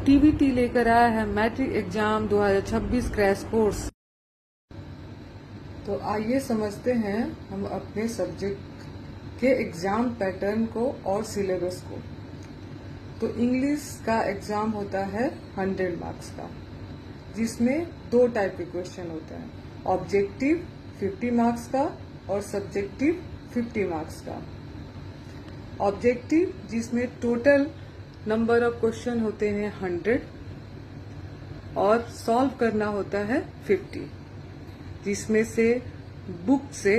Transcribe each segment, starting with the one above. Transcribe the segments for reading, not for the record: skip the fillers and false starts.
TVT लेकर आया है मैट्रिक एग्जाम 2026 क्रैश कोर्स। तो आइए समझते हैं हम अपने सब्जेक्ट के एग्जाम पैटर्न को और सिलेबस को। तो इंग्लिश का एग्जाम होता है 100 मार्क्स का, जिसमें दो टाइप के क्वेश्चन होते हैं, ऑब्जेक्टिव 50 मार्क्स का और सब्जेक्टिव 50 मार्क्स का। ऑब्जेक्टिव जिसमें टोटल नंबर ऑफ क्वेश्चन होते हैं 100 और सॉल्व करना होता है 50, जिसमें से बुक से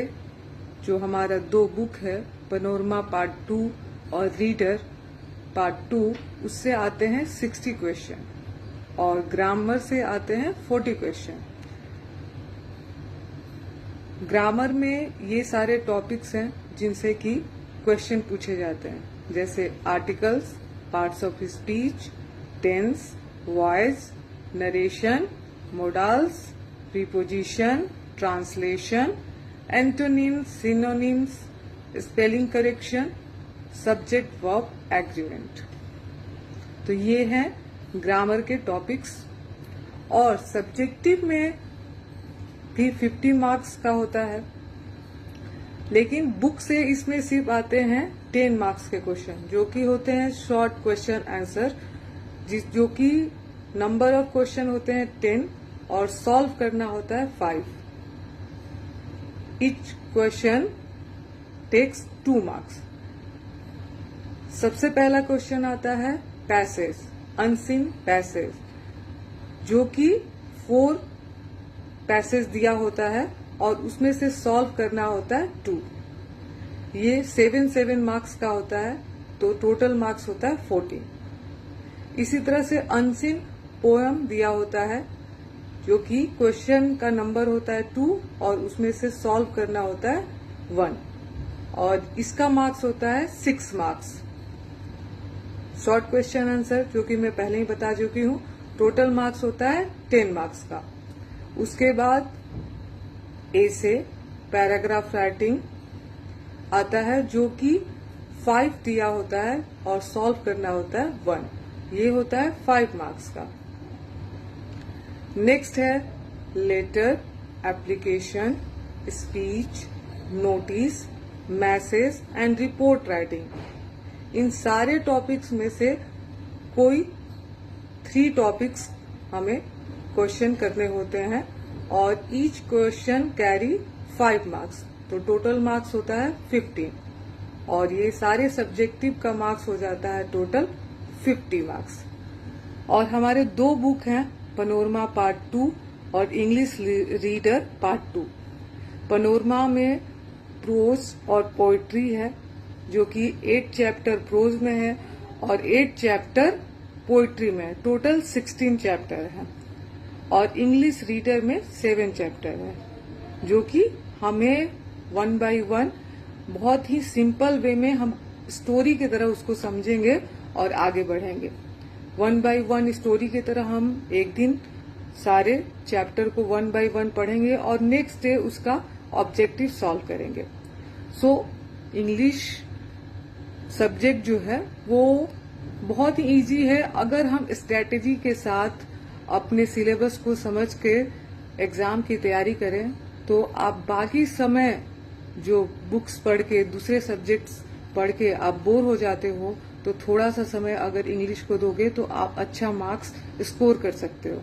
जो हमारा दो बुक है, पैनोरमा पार्ट 2 और रीडर पार्ट 2, उससे आते हैं 60 क्वेश्चन और ग्रामर से आते हैं 40 क्वेश्चन। ग्रामर में ये सारे टॉपिक्स हैं जिनसे कि क्वेश्चन पूछे जाते हैं, जैसे articles, parts of speech, tense, voice, narration, modals, preposition, translation, antonyms, synonyms, spelling correction, subject verb agreement. तो ये हैं ग्रामर के टॉपिक्स। और सब्जेक्टिव में भी 50 मार्क्स का होता है, लेकिन बुक से इसमें सिर्फ आते हैं 10 मार्क्स के क्वेश्चन, जो कि होते हैं शॉर्ट क्वेश्चन आंसर, जो कि नंबर ऑफ क्वेश्चन होते हैं 10 और सॉल्व करना होता है 5। Each question takes 2 marks. सबसे पहला क्वेश्चन आता है पैसेज, अनसीन पैसेज, जो कि 4 पैसेज दिया होता है और उसमें से सॉल्व करना होता है 2। ये 7 मार्क्स का होता है, तो टोटल मार्क्स होता है 14। इसी तरह से अनसीन पोएम दिया होता है, जो कि क्वेश्चन का नंबर होता है 2 और उसमें से सॉल्व करना होता है 1, और इसका मार्क्स होता है 6 मार्क्स। शॉर्ट क्वेश्चन आंसर, जो कि मैं पहले ही बता चुकी हूँ, टोटल मार्क्स होता है 10 मार्क्स का। उसके बाद ऐसे पैराग्राफ राइटिंग आता है, जो कि 5 दिया होता है और सॉल्व करना होता है 1। ये होता है 5 मार्क्स का। नेक्स्ट है letter, application, speech, notice, message and report writing. इन सारे टॉपिक्स में से कोई 3 टॉपिक्स हमें क्वेश्चन करने होते हैं और ईच क्वेश्चन कैरी 5 मार्क्स, तो टोटल मार्क्स होता है 15, और ये सारे सब्जेक्टिव का मार्क्स हो जाता है टोटल 50 मार्क्स। और हमारे 2 बुक हैं, पैनोरमा पार्ट 2 और इंग्लिश रीडर पार्ट 2। पैनोरमा में प्रोज और पोइट्री है, जो कि 8 चैप्टर प्रोज में है और 8 चैप्टर पोइट्री में है। टोटल 16 चैप्टर है। और इंग्लिश रीडर में 7 चैप्टर है, जो कि हमें 1 बाय 1 बहुत ही सिंपल वे में हम स्टोरी की तरह उसको समझेंगे और आगे बढ़ेंगे। 1 बाय 1 स्टोरी की तरह हम एक दिन सारे चैप्टर को 1 बाय 1 पढ़ेंगे और नेक्स्ट डे उसका ऑब्जेक्टिव सॉल्व करेंगे। सो इंग्लिश सब्जेक्ट जो है वो बहुत ही इजी है। अगर हम स्ट्रेटेजी के साथ अपने सिलेबस को समझ के एग्जाम की तैयारी करें, तो आप बाकी समय जो बुक्स पढ़ के, दूसरे सब्जेक्ट्स पढ़ के आप बोर हो जाते हो, तो थोड़ा सा समय अगर इंग्लिश को दोगे तो आप अच्छा मार्क्स स्कोर कर सकते हो।